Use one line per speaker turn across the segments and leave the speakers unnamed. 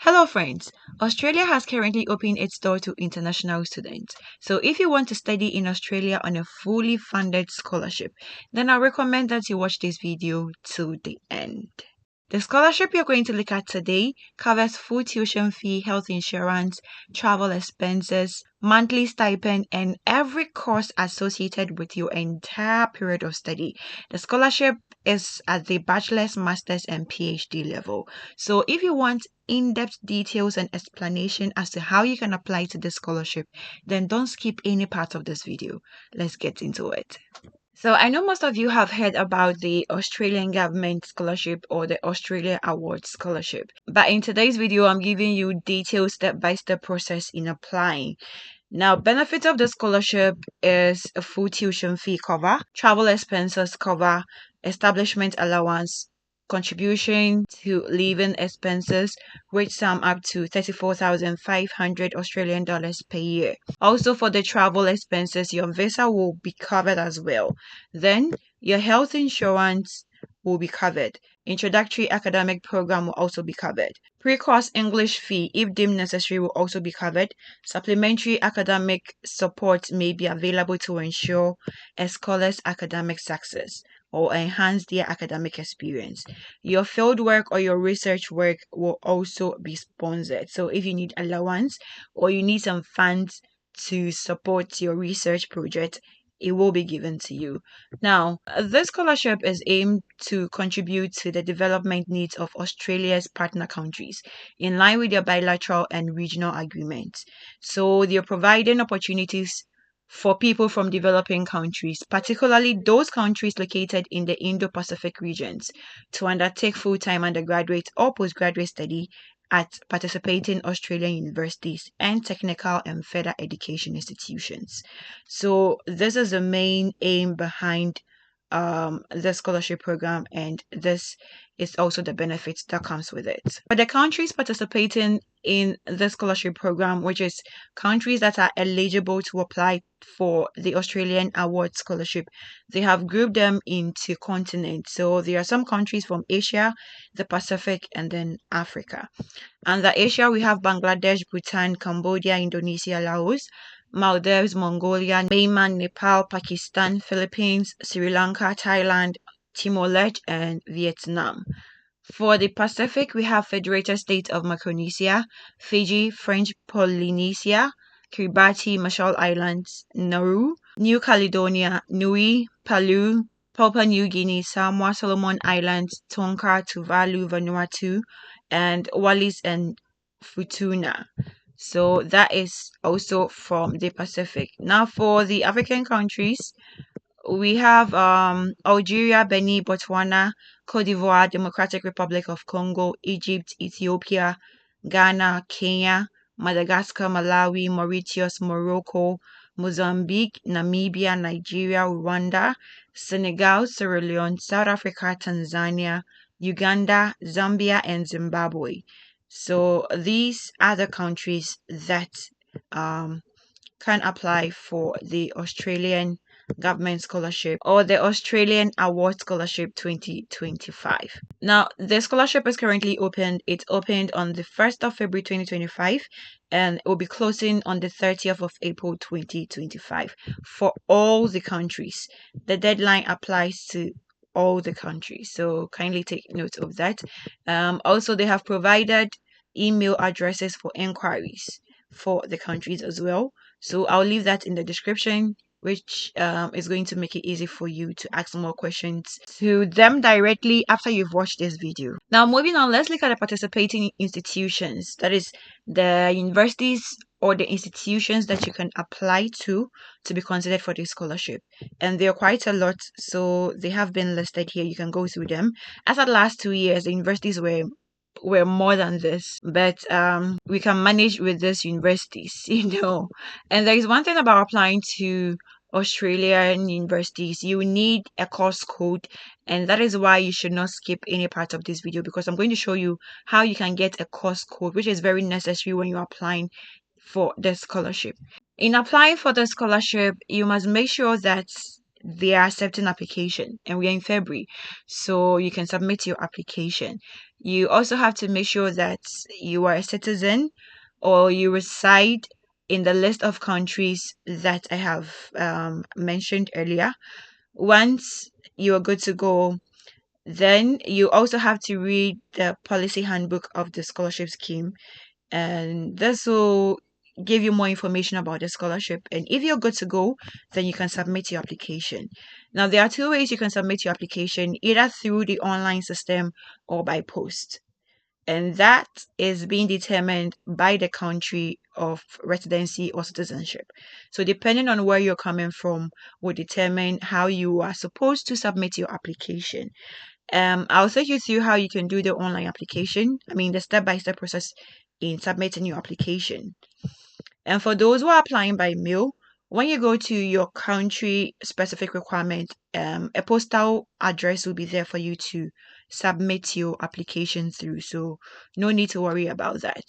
Hello friends, Australia has currently opened its door to international students. So if you want to study in Australia on a fully funded scholarship, then I recommend that you watch this video to the end. The scholarship you're going to look at today covers full tuition fee, health insurance, travel expenses, monthly stipend, and every course associated with your entire period of study. The scholarship is at the bachelor's, master's, and PhD level. So if you want in-depth details and explanation as to how you can apply to the scholarship, then don't skip any part of this video. Let's get into it. So I know most of you have heard about the Australian Government Scholarship or the Australia Award Scholarship. But in today's video, I'm giving you detailed step-by-step process in applying. Now, benefits of the scholarship is a full tuition fee cover, travel expenses cover, establishment allowance, contribution to living expenses, which sum up to 34,500 Australian dollars per year. Also, for the travel expenses, your visa will be covered as well. Then, your health insurance will be covered. Introductory academic program will also be covered. Pre-course English fee, if deemed necessary, will also be covered. Supplementary academic support may be available to ensure a scholar's academic success or enhance their academic experience. Your field work or your research work will also be sponsored. So if you need allowance or you need some funds to support your research project, it will be given to you. Now, this scholarship is aimed to contribute to the development needs of Australia's partner countries in line with their bilateral and regional agreements. So they're providing opportunities for people from developing countries, particularly those countries located in the Indo-Pacific regions, to undertake full-time undergraduate or postgraduate study at participating Australian universities and technical and further education institutions. So this is the main aim behind the scholarship program, and this is also the benefits that comes with it. For the countries participating in the scholarship program, which is countries that are eligible to apply for the Australian Award Scholarship, they have grouped them into continents. So there are some countries from Asia, the Pacific, and then Africa. Under Asia, we have Bangladesh, Bhutan, Cambodia, Indonesia, Laos, Maldives, Mongolia, Myanmar, Nepal, Pakistan, Philippines, Sri Lanka, Thailand, Timor-Leste, and Vietnam. For the Pacific, we have Federated State of Micronesia, Fiji, French Polynesia, Kiribati, Marshall Islands, Nauru, New Caledonia, Niue, Palau, Papua New Guinea, Samoa, Solomon Islands, Tonga, Tuvalu, Vanuatu, and Wallis and Futuna. So that is also from the Pacific. Now for the African countries, we have Algeria, Benin, Botswana, Cote d'Ivoire, Democratic Republic of Congo, Egypt, Ethiopia, Ghana, Kenya, Madagascar, Malawi, Mauritius, Morocco, Mozambique, Namibia, Nigeria, Rwanda, Senegal, Sierra Leone, South Africa, Tanzania, Uganda, Zambia, and Zimbabwe. So these are the countries that can apply for the Australian Government Scholarship or the Australian Award Scholarship 2025. Now, the scholarship is currently opened. It opened on the 1st of February 2025 and it will be closing on the 30th of April 2025 for all the countries. The deadline applies to all the countries, so kindly take note of that. Also, they have provided email addresses for inquiries for the countries as well. So I'll leave that in the description, which is going to make it easy for you to ask more questions to them directly after you've watched this video. Now, moving on, let's look at the participating institutions. That is the universities or the institutions that you can apply to be considered for this scholarship. And there are quite a lot, so they have been listed here. You can go through them. As of the last 2 years, the universities were more than this, but we can manage with these universities, And there is one thing about applying to Australian universities: you need a course code, and that is why you should not skip any part of this video, because I'm going to show you how you can get a course code, which is very necessary when you're applying for the scholarship. In applying for the scholarship, you must make sure that they are accepting application, and we're in February, so you can submit your application. You also have to make sure that you are a citizen or you reside in the list of countries that I have mentioned earlier. Once you're good to go, then you also have to read the policy handbook of the scholarship scheme, and this will give you more information about the scholarship. And if you're good to go, then you can submit your application. Now, there are two ways you can submit your application, either through the online system or by post. And that is being determined by the country of residency or citizenship. So, depending on where you're coming from, will determine how you are supposed to submit your application. I'll take you through how you can do the online application. I mean, the step-by-step process in submitting your application. And for those who are applying by mail, when you go to your country specific requirement, a postal address will be there for you to submit your application through. So no need to worry about that.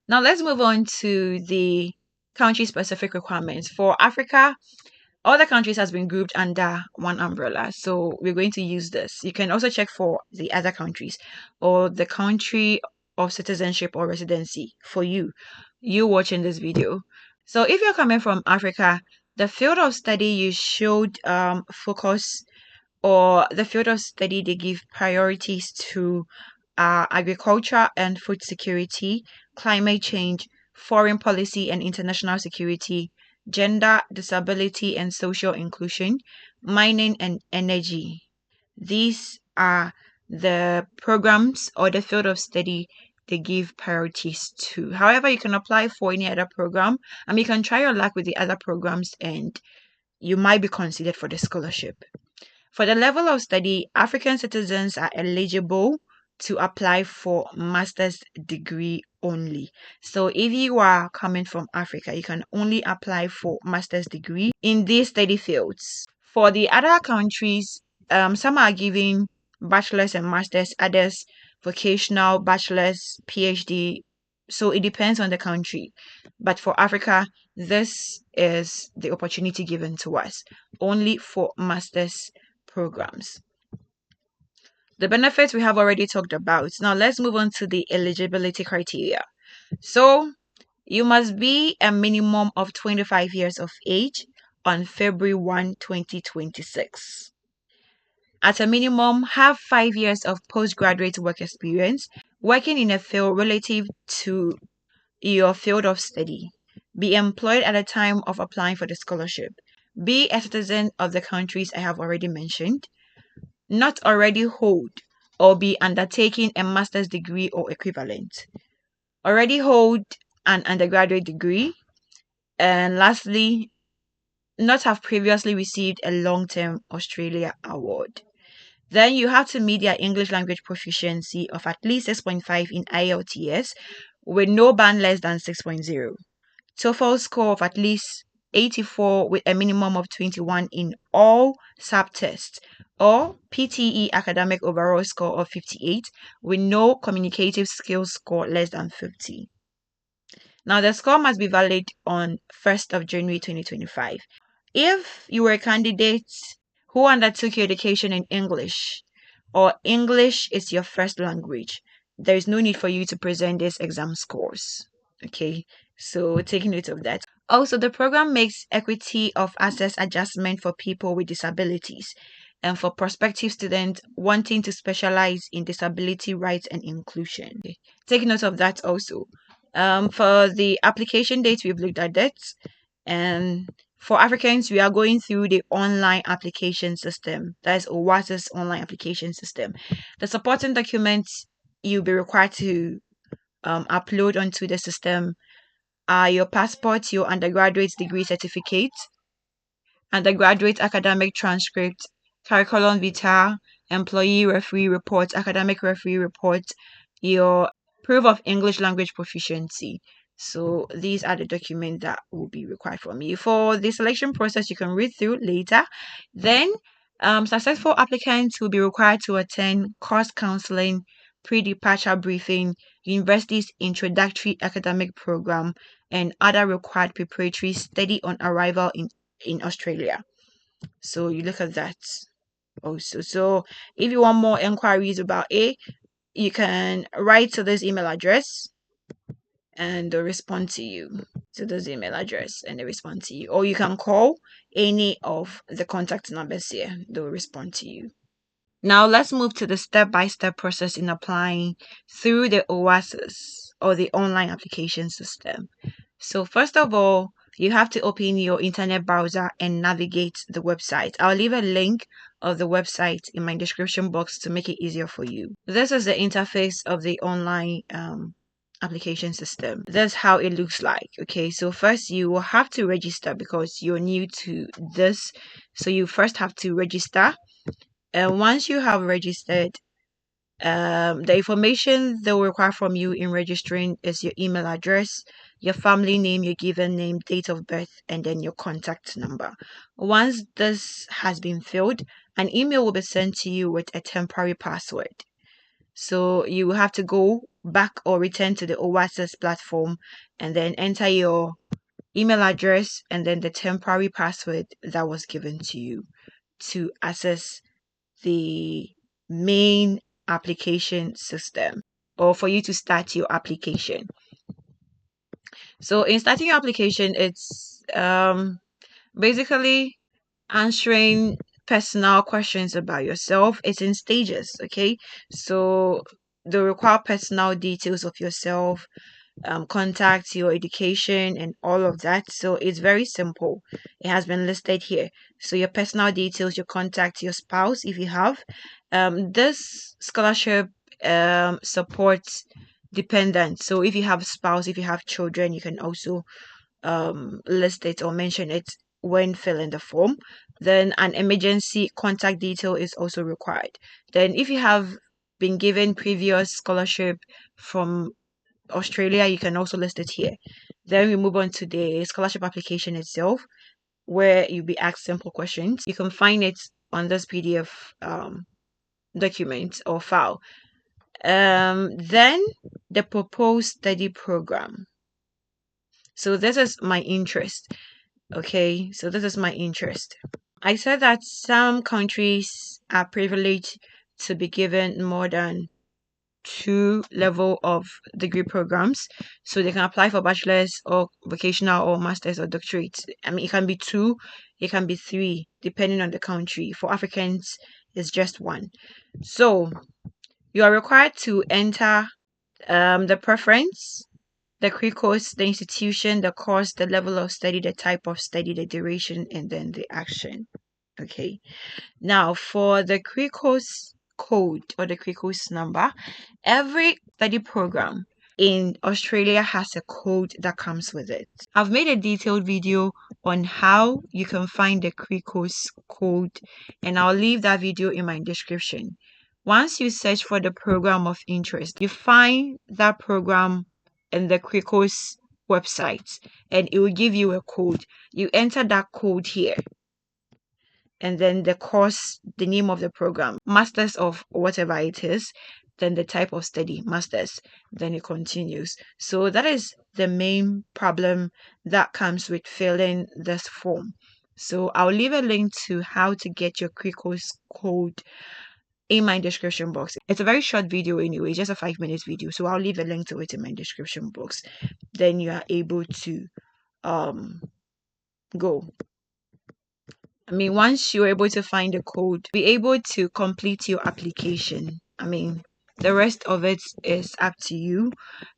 Now let's move on to the country specific requirements. For Africa, all the countries has been grouped under one umbrella. So we're going to use this. You can also check for the other countries or the country of citizenship or residency for you watching this video. So if you're coming from Africa, the field of study you should focus, or the field of study they give priorities to agriculture and food security, climate change, foreign policy and international security, gender, disability and social inclusion, mining and energy. These are the programs or the field of study they give priorities to. However, you can apply for any other program. You can try your luck with the other programs and you might be considered for the scholarship. For the level of study, African citizens are eligible to apply for master's degree only. So if you are coming from Africa, you can only apply for master's degree in these study fields. For the other countries, some are giving bachelor's and master's, others vocational, bachelor's, PhD. So it depends on the country. But for Africa, this is the opportunity given to us only for master's programs. The benefits we have already talked about. Now let's move on to the eligibility criteria. So you must be a minimum of 25 years of age on February 1, 2026. At a minimum, have 5 years of postgraduate work experience working in a field relative to your field of study. Be employed at the time of applying for the scholarship. Be a citizen of the countries I have already mentioned. Not already hold or be undertaking a master's degree or equivalent. Already hold an undergraduate degree. And lastly, not have previously received a long-term Australia award. Then you have to meet their English language proficiency of at least 6.5 in IELTS with no band less than 6.0. TOEFL score of at least 84 with a minimum of 21 in all subtests, or PTE academic overall score of 58 with no communicative skills score less than 50. Now the score must be valid on 1st of January 2025. If you were a candidate who undertook your education in English, or English is your first language, there is no need for you to present these exam scores. Okay, so take note of that. Also, the program makes equity of access adjustment for people with disabilities and for prospective students wanting to specialize in disability rights and inclusion. Okay. Take note of that also. For the application date, we've looked at that. And for Africans, we are going through the online application system. That is OWAS's online application system. The supporting documents you'll be required to upload onto the system are your passport, your undergraduate degree certificate, undergraduate academic transcript, curriculum vitae, employee referee report, academic referee report, your proof of English language proficiency. So these are the documents that will be required from you. For the selection process, you can read through later. Then successful applicants will be required to attend course counseling, pre-departure briefing, university's introductory academic program, and other required preparatory study on arrival in Australia. So you look at that also. So if you want more inquiries about it, you can write to this email address and they'll respond to you, to this email address, and they respond to you. Or you can call any of the contact numbers here, they'll respond to you. Now let's move to the step-by-step process in applying through the OASIS, or the online application system. So first of all, you have to open your internet browser and navigate the website. I'll leave a link of the website in my description box to make it easier for you. This is the interface of the online application system. That's how it looks like. Okay, so first you will have to register because you're new to this. So you first have to register. And once you have registered, the information they will require from you in registering is your email address, your family name, your given name, date of birth, and then your contact number. Once this has been filled, an email will be sent to you with a temporary password. So you will have to go back or return to the OASIS platform and then enter your email address and then the temporary password that was given to you to access the main application system, or for you to start your application. So in starting your application, it's basically answering personal questions about yourself. It's in stages, okay? So they require personal details of yourself, contact, your education, and all of that. So it's very simple. It has been listed here. So your personal details, your contact, your spouse, if you have. This scholarship supports dependents. So if you have a spouse, if you have children, you can also list it or mention it when filling the form. Then an emergency contact detail is also required. Then if you have been given previous scholarship from Australia, you can also list it here. Then we move on to the scholarship application itself, where you'll be asked simple questions. You can find it on this PDF document or file. Then the proposed study program. So this is my interest. Okay, so this is my interest. I said that some countries are privileged to be given more than two level of degree programs, so they can apply for bachelor's or vocational or master's or doctorate. I mean, it can be two, it can be three, depending on the country. For Africans, it's just one. So you are required to enter the preference, the course, the institution, the course, the level of study, the type of study, the duration, and then the action. Okay. Now, for the course code or the course number, every study program in Australia has a code that comes with it. I've made a detailed video on how you can find the course code, and I'll leave that video in my description. Once you search for the program of interest, you find that program in the course website, and it will give you a code. You enter that code here, and then the course, the name of the program, masters of whatever it is, then the type of study, masters, then it continues. So that is the main problem that comes with filling this form. So I'll leave a link to how to get your course code in my description box. It's a very short video anyway, just a 5 minute video. So I'll leave a link to it in my description box. Then you are able to go. I mean, once you're able to find the code, be able to complete your application. I mean, the rest of it is up to you.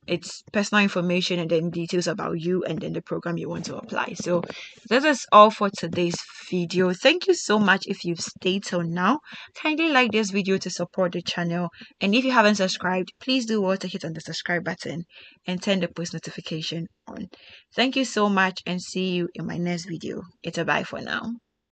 It's personal information and then details about you and then the program you want to apply. So this is all for today's video. Thank you so much if you've stayed till now. Kindly like this video to support the channel. And if you haven't subscribed, please do well to hit on the subscribe button and turn the post notification on. Thank you so much and see you in my next video. It's a bye for now.